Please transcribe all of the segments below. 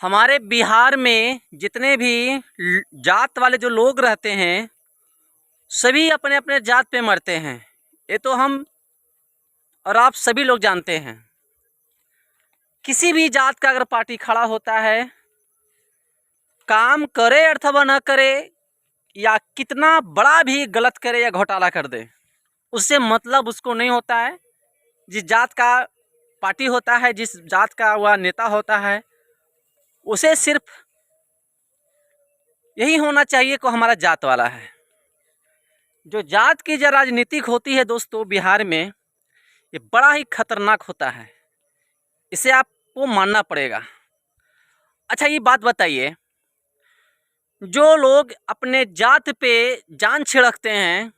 हमारे बिहार में जितने भी जात वाले जो लोग रहते हैं सभी अपने अपने जात पे मरते हैं। ये तो हम और आप सभी लोग जानते हैं। किसी भी जात का अगर पार्टी खड़ा होता है, काम करे अथवा न करे या कितना बड़ा भी गलत करे या घोटाला कर दे, उससे मतलब उसको नहीं होता है। जिस जात का पार्टी होता है, जिस जात का वह नेता होता है, उसे सिर्फ यही होना चाहिए कि हमारा जात वाला है। जो जात की जो राजनीतिक होती है दोस्तों बिहार में, ये बड़ा ही खतरनाक होता है। इसे आपको मानना पड़ेगा। अच्छा ये बात बताइए, जो लोग अपने जात पे जान छिड़कते हैं,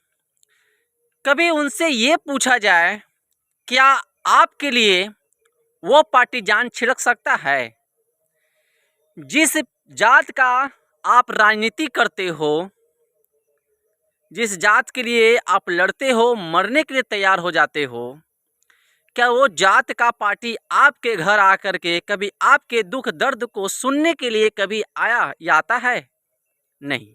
कभी उनसे ये पूछा जाए क्या आपके लिए वो पार्टी जान छिड़क सकता है? जिस जात का आप राजनीति करते हो, जिस जात के लिए आप लड़ते हो, मरने के लिए तैयार हो जाते हो, क्या वो जात का पार्टी आपके घर आकर के कभी आपके दुख दर्द को सुनने के लिए कभी आया या आता है? नहीं।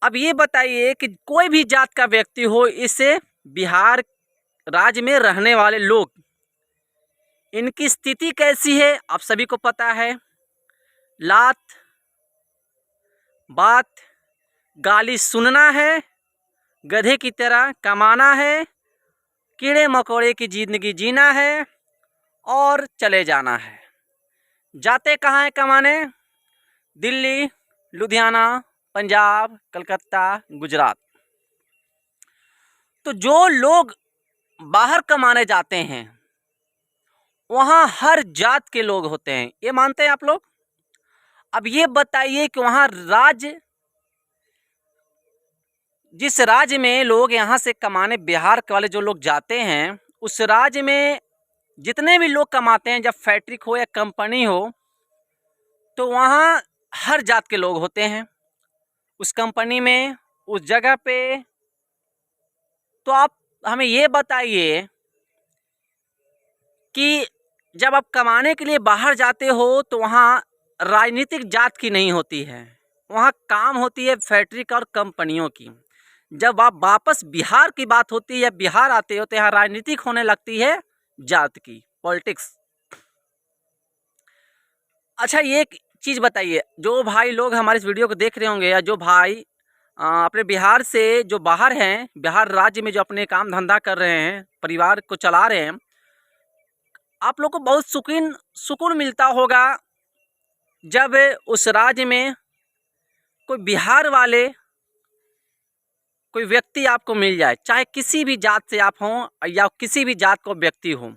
अब ये बताइए कि कोई भी जात का व्यक्ति हो, इससे बिहार राज्य में रहने वाले लोग, इनकी स्थिति कैसी है आप सभी को पता है। लात बात गाली सुनना है, गधे की तरह कमाना है, कीड़े मकोड़े की जिंदगी जीना है और चले जाना है। जाते कहाँ हैं कमाने? दिल्ली, लुधियाना, पंजाब, कलकत्ता, गुजरात। तो जो लोग बाहर कमाने जाते हैं वहाँ हर जात के लोग होते हैं, ये मानते हैं आप लोग? अब ये बताइए कि वहाँ जिस राज्य में लोग यहाँ से कमाने बिहार वाले जो लोग जाते हैं, उस राज्य में जितने भी लोग कमाते हैं, जब फैक्ट्री हो या कंपनी हो, तो वहाँ हर जात के लोग होते हैं उस कंपनी में, उस जगह पे। तो आप हमें ये बताइए कि जब आप कमाने के लिए बाहर जाते हो तो वहाँ राजनीतिक जात की नहीं होती है, वहाँ काम होती है फैक्ट्री का और कंपनियों की। जब आप वापस बिहार की बात होती है या बिहार आते हो तो यहाँ राजनीतिक होने लगती है जात की, पॉलिटिक्स। अच्छा ये एक चीज़ बताइए, जो भाई लोग हमारे इस वीडियो को देख रहे होंगे या जो भाई अपने बिहार से जो बाहर हैं, बिहार राज्य में जो अपने काम धंधा कर रहे हैं, परिवार को चला रहे हैं, आप लोग को बहुत सुकून मिलता होगा जब उस राज्य में कोई बिहार वाले कोई व्यक्ति आपको मिल जाए, चाहे किसी भी जात से आप हों या किसी भी जात को व्यक्ति हो।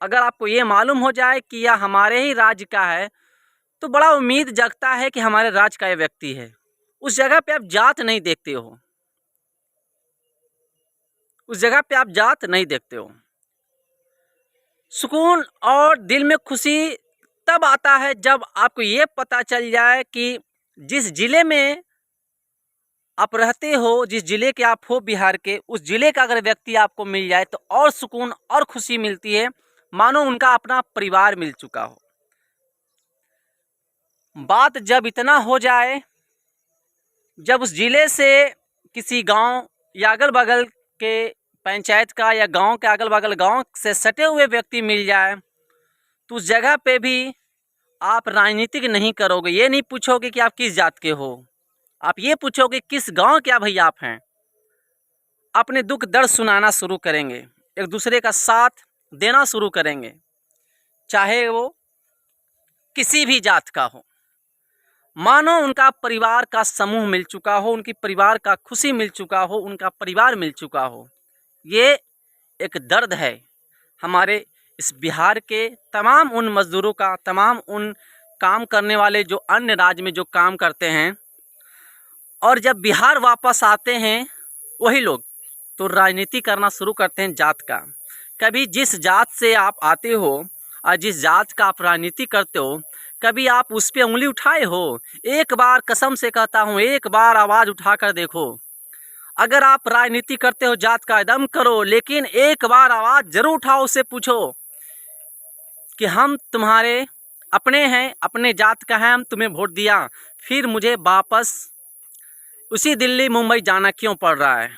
अगर आपको ये मालूम हो जाए कि यह हमारे ही राज्य का है, तो बड़ा उम्मीद जगता है कि हमारे राज्य का ये व्यक्ति है। उस जगह पे आप जात नहीं देखते हो, उस जगह पे आप जात नहीं देखते हो। सुकून और दिल में खुशी तब आता है जब आपको ये पता चल जाए कि जिस जिले में आप रहते हो, जिस जिले के आप हो बिहार के, उस जिले का अगर व्यक्ति आपको मिल जाए तो और सुकून और खुशी मिलती है, मानो उनका अपना परिवार मिल चुका हो। बात जब इतना हो जाए, जब उस जिले से किसी गांव या अगल बगल के पंचायत का या गांव के अगल बगल गांव से सटे हुए व्यक्ति मिल जाए, तो उस जगह पे भी आप राजनीतिक नहीं करोगे। ये नहीं पूछोगे कि आप किस जात के हो, आप ये पूछोगे किस गांव के भैया आप हैं। अपने दुख दर्द सुनाना शुरू करेंगे, एक दूसरे का साथ देना शुरू करेंगे, चाहे वो किसी भी जात का हो। मानो उनका परिवार का समूह मिल चुका हो, उनकी परिवार का खुशी मिल चुका हो, उनका परिवार मिल चुका हो। ये एक दर्द है हमारे इस बिहार के तमाम उन मज़दूरों का, तमाम उन काम करने वाले जो अन्य राज्य में जो काम करते हैं और जब बिहार वापस आते हैं वही लोग, तो राजनीति करना शुरू करते हैं जात का। कभी जिस जात से आप आते हो और जिस जात का आप राजनीति करते हो, कभी आप उस पर उंगली उठाए हो? एक बार कसम से कहता हूँ, एक बार आवाज़ उठाकर देखो। अगर आप राजनीति करते हो जात का, दम करो, लेकिन एक बार आवाज़ जरूर उठाओ, उससे पूछो कि हम तुम्हारे अपने हैं, अपने जात का है, हम तुम्हें वोट दिया, फिर मुझे वापस उसी दिल्ली मुंबई जाना क्यों पड़ रहा है?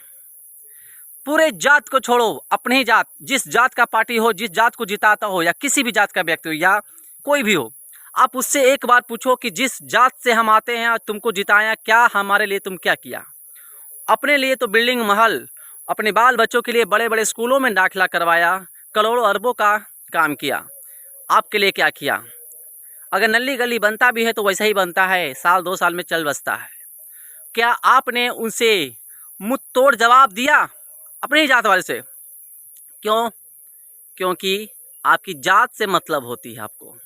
पूरे जात को छोड़ो, अपने ही जात, जिस जात का पार्टी हो, जिस जात को जिताता हो, या किसी भी जात का व्यक्ति हो या कोई भी हो, आप उससे एक बार पूछो कि जिस जात से हम आते हैं और तुमको जिताया, क्या हमारे लिए तुम क्या किया? अपने लिए तो बिल्डिंग महल, अपने बाल बच्चों के लिए बड़े बड़े स्कूलों में दाखिला करवाया, करोड़ों अरबों का काम किया। आपके लिए क्या किया? अगर नली गली बनता भी है तो वैसा ही बनता है, साल 2 साल में चल बसता है। क्या आपने उनसे मुंह तोड़ जवाब दिया अपने ही जात वाले से? क्यों? क्योंकि आपकी जात से मतलब होती है आपको।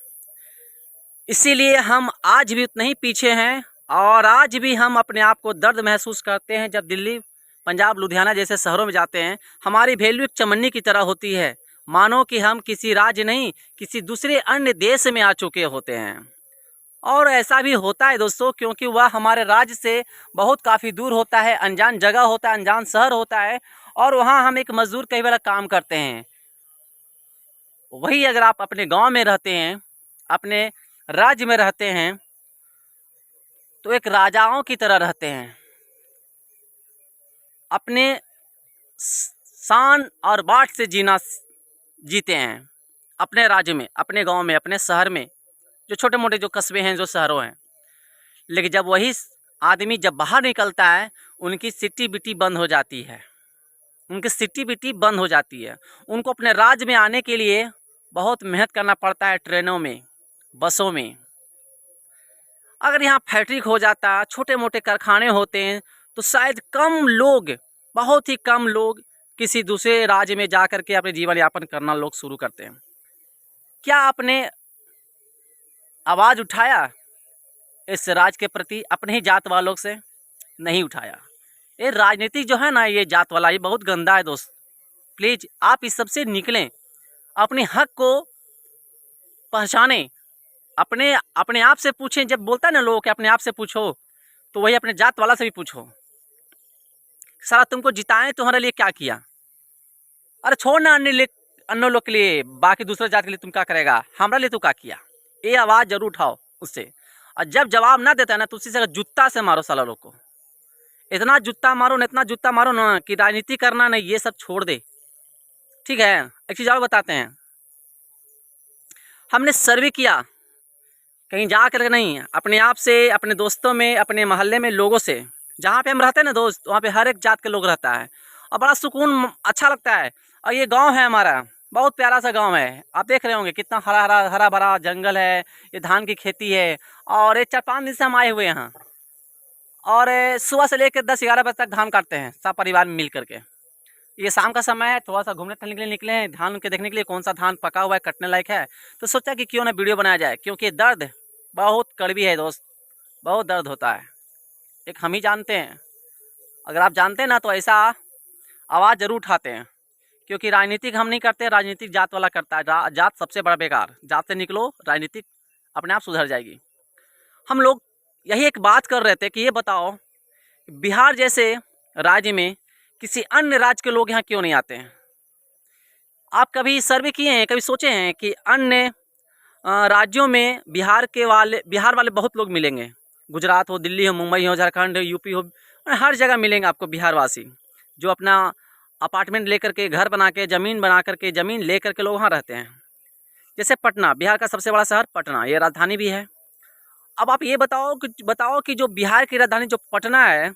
इसीलिए हम आज भी उतने ही पीछे हैं, और आज भी हम अपने आप को दर्द महसूस करते हैं जब दिल्ली, पंजाब, लुधियाना जैसे शहरों में जाते हैं। हमारी वैल्यू एक चमन्नी की तरह होती है, मानो कि हम किसी राज्य नहीं, किसी दूसरे अन्य देश में आ चुके होते हैं। और ऐसा भी होता है दोस्तों, क्योंकि वह हमारे राज्य से बहुत काफ़ी दूर होता है, अनजान जगह होता है, अनजान शहर होता है, और वहाँ हम एक मजदूर कई बार काम करते हैं। वही अगर आप अपने गांव में रहते हैं, अपने राज्य में रहते हैं, तो एक राजाओं की तरह रहते हैं, अपने शान और बाट से जीते हैं अपने राज्य में, अपने गांव में, अपने शहर में, जो छोटे मोटे जो कस्बे हैं, जो शहरों हैं। लेकिन जब वही आदमी जब बाहर निकलता है, उनकी सिटी बिटी बंद हो जाती है, उनकी सिटी बिटी बंद हो जाती है। उनको अपने राज्य में आने के लिए बहुत मेहनत करना पड़ता है, ट्रेनों में, बसों में। अगर यहाँ फैक्ट्री हो जाता, छोटे मोटे कारखाने होते हैं, तो शायद कम लोग, बहुत ही कम लोग किसी दूसरे राज्य में जा कर के अपने जीवन यापन करना लोग शुरू करते हैं। क्या आपने आवाज़ उठाया इस राज्य के प्रति अपने ही जात वालों से? नहीं उठाया। ये राजनीति जो है ना, ये जात वाला, ये बहुत गंदा है दोस्त। प्लीज़ आप इस सब से निकलें, अपने हक को पहचानें, अपने अपने आप से पूछें। जब बोलता है ना लोग कि अपने आप से पूछो, तो वही अपने जात वाला से भी पूछो। सारा तुमको जिताएं, तुम्हारे लिए क्या किया? अरे छोड़ ना, अन्य लोग के लिए, बाकी दूसरे जात के लिए तुम क्या करेगा, हमारे लिए तो क्या किया? ये आवाज़ जरूर उठाओ उससे। और जब जवाब ना देता है ना, तो उसी से जूता से मारो साला लोग को। इतना जूता मारो ना, इतना जूता मारो ना कि राजनीति करना नहीं, ये सब छोड़ दे। ठीक है, एक चीज़ और बताते हैं। हमने सर्वे किया, कहीं जा कर नहीं, अपने आप से, अपने दोस्तों में, अपने मोहल्ले में लोगों से, जहाँ पे हम रहते हैं ना दोस्त, वहाँ पे हर एक जात के लोग रहता है, और बड़ा सुकून अच्छा लगता है। और ये गांव है हमारा, बहुत प्यारा सा गांव है। आप देख रहे होंगे कितना हरा भरा जंगल है, ये धान की खेती है। और ये 4-5 दिन से हम आए हुए हैं, और सुबह से लेकर 10-11 बजे तक धान काटते हैं सब परिवार में मिल करके। ये शाम का समय है, थोड़ा सा घूमने टहलने के लिए निकले हैं, धान के देखने के लिए कौन सा धान पका हुआ है, कटने लायक है। तो सोचा कि क्यों ना वीडियो बनाया जाए, क्योंकि दर्द बहुत कड़वी है दोस्त, बहुत दर्द होता है। एक हम ही जानते हैं, अगर आप जानते हैं ना, तो ऐसा आवाज़ ज़रूर उठाते हैं। क्योंकि राजनीतिक हम नहीं करते, राजनीतिक जात वाला करता है। जात सबसे बड़ा बेकार, जात से निकलो, राजनीतिक अपने आप सुधर जाएगी। हम लोग यही एक बात कर रहे थे कि ये बताओ, बिहार जैसे राज्य में किसी अन्य राज्य के लोग यहाँ क्यों नहीं आते हैं? आप कभी सर्वे किए हैं, कभी सोचे हैं कि अन्य राज्यों में बिहार वाले बहुत लोग मिलेंगे? गुजरात हो, दिल्ली हो, मुंबई हो, झारखंड हो, यूपी हो, हर जगह मिलेंगे आपको बिहारवासी, जो अपना अपार्टमेंट लेकर के, घर बना के, ज़मीन बना करके, ज़मीन ले करके लोग वहाँ रहते हैं। जैसे पटना, बिहार का सबसे बड़ा शहर पटना, ये राजधानी भी है। अब आप ये बताओ कि जो बिहार की राजधानी जो पटना है,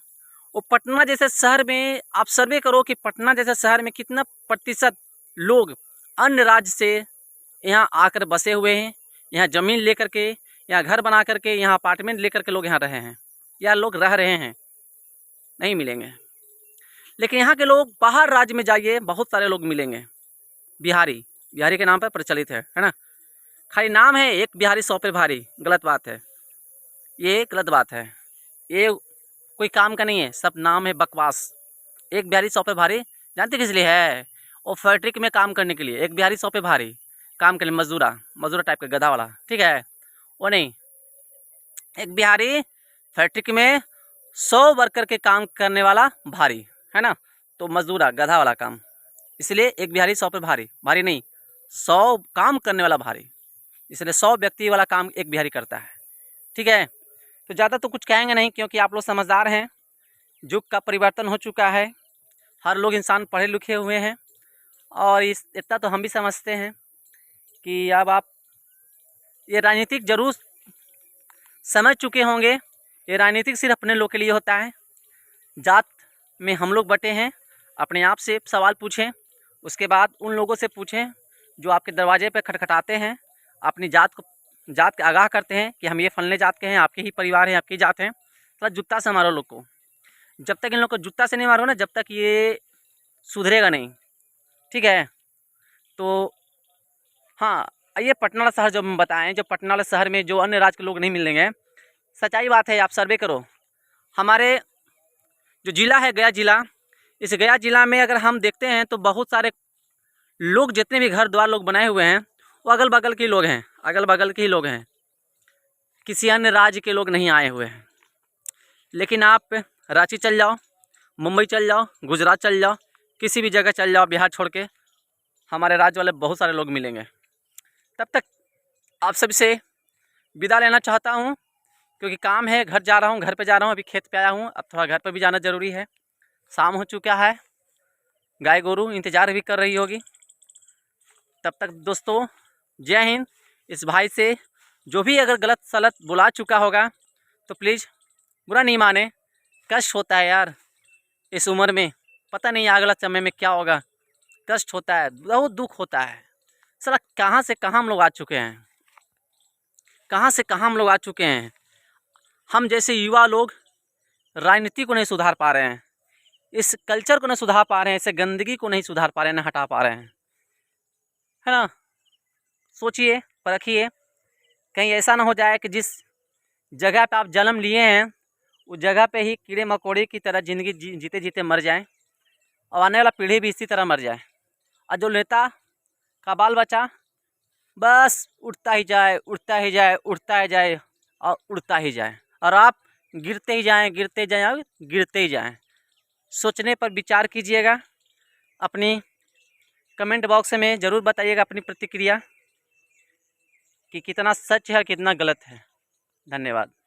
वो पटना जैसे शहर में आप सर्वे करो कि पटना जैसे शहर में कितना प्रतिशत लोग अन्य राज्य से यहाँ आकर बसे हुए हैं, यहाँ ज़मीन लेकर के, यहाँ घर बना करके, यहाँ अपार्टमेंट लेकर के लोग यहाँ रहे हैं, या लोग रह रहे हैं? नहीं मिलेंगे। लेकिन यहाँ के लोग, बाहर राज्य में जाइए, बहुत सारे लोग मिलेंगे बिहारी के नाम पर प्रचलित है ना। खाली नाम है, एक बिहारी 100 पे भारी। गलत बात है, ये गलत बात है, ये कोई काम का नहीं है, सब नाम है बकवास। एक बिहारी 100 पे भारी जानते किस लिए है? वो फैक्ट्री में काम करने के लिए। एक बिहारी 100 पे भारी काम के लिए, मजदूरा टाइप का गधा वाला, ठीक है, वो नहीं। एक बिहारी फैक्ट्री में 100 वर्कर के काम करने वाला भारी है ना, तो मजदूरा, गधा वाला काम। इसलिए एक बिहारी 100 पे भारी नहीं, 100 काम करने वाला भारी। इसलिए 100 व्यक्ति वाला काम एक बिहारी करता है। ठीक है, तो ज़्यादा तो कुछ कहेंगे नहीं, क्योंकि आप लोग समझदार हैं। युग का परिवर्तन हो चुका है, हर लोग इंसान पढ़े लिखे हुए हैं, और इतना तो हम भी समझते हैं कि अब आप ये राजनीतिक जरूर समझ चुके होंगे। ये राजनीतिक सिर्फ अपने लोग के लिए होता है। जात में हम लोग बटे हैं, अपने आप से सवाल पूछें, उसके बाद उन लोगों से पूछें जो आपके दरवाजे पर खटखटाते हैं, अपनी जात के आगाह करते हैं कि हम ये फलने जात के हैं, आपके ही परिवार हैं, आपकी जात हैं। थोड़ा जूता से मारो लोग को। जब तक इन लोग को जूता से नहीं मारो ना, जब तक ये सुधरेगा नहीं। ठीक है, तो हाँ, ये पटना वाला शहर जो हम बताएं, जो पटना वाले शहर में जो अन्य राज्य के लोग नहीं मिलेंगे, सच्चाई बात है। आप सर्वे करो, हमारे जो ज़िला है गया ज़िला, इस गया ज़िला में अगर हम देखते हैं तो बहुत सारे लोग, जितने भी घर द्वार लोग बनाए हुए हैं, वो अगल बगल के लोग हैं, अगल बगल के ही लोग हैं, किसी अन्य राज्य के लोग नहीं आए हुए हैं। लेकिन आप रांची चल जाओ, मुंबई चल जाओ, गुजरात चल जाओ, किसी भी जगह चल जाओ बिहार छोड़ के, हमारे राज्य वाले बहुत सारे लोग मिलेंगे। तब तक आप सभी से विदा लेना चाहता हूँ, क्योंकि काम है, घर जा रहा हूँ, घर पे जा रहा हूँ, अभी खेत पे आया हूँ, अब थोड़ा घर पे भी जाना ज़रूरी है। शाम हो चुका है, गाय गोरू इंतज़ार भी कर रही होगी। तब तक दोस्तों, जय हिंद। इस भाई से जो भी अगर गलत सलत बुला चुका होगा तो प्लीज़ बुरा नहीं माने। कष्ट होता है यार, इस उम्र में पता नहीं अगला समय में क्या होगा। कष्ट होता है, बहुत दुख होता है। साला कहाँ से कहाँ हम लोग आ चुके हैं, कहाँ से कहाँ हम लोग आ चुके हैं। हम जैसे युवा लोग राजनीति को नहीं सुधार पा रहे हैं, इस कल्चर को नहीं सुधार पा रहे हैं, इस गंदगी को नहीं सुधार पा रहे हैं, ना हटा पा रहे हैं, है ना। सोचिए, परखिए, कहीं ऐसा ना हो जाए कि जिस जगह पे आप जन्म लिए हैं उस जगह पे ही कीड़े मकोड़े की तरह ज़िंदगी जीते जीते मर जाएं, और आने वाला पीढ़ी भी इसी तरह मर जाए, और जो नेता का बाल बच्चा बस उठता ही जाए, उठता ही जाए, उठता ही जाए और उड़ता ही जाए, और आप गिरते ही जाएं, गिरते जाएं, गिरते ही जाएं। सोचने पर विचार कीजिएगा। अपनी कमेंट बॉक्स में ज़रूर बताइएगा अपनी प्रतिक्रिया कि कितना सच है और कितना गलत है। धन्यवाद।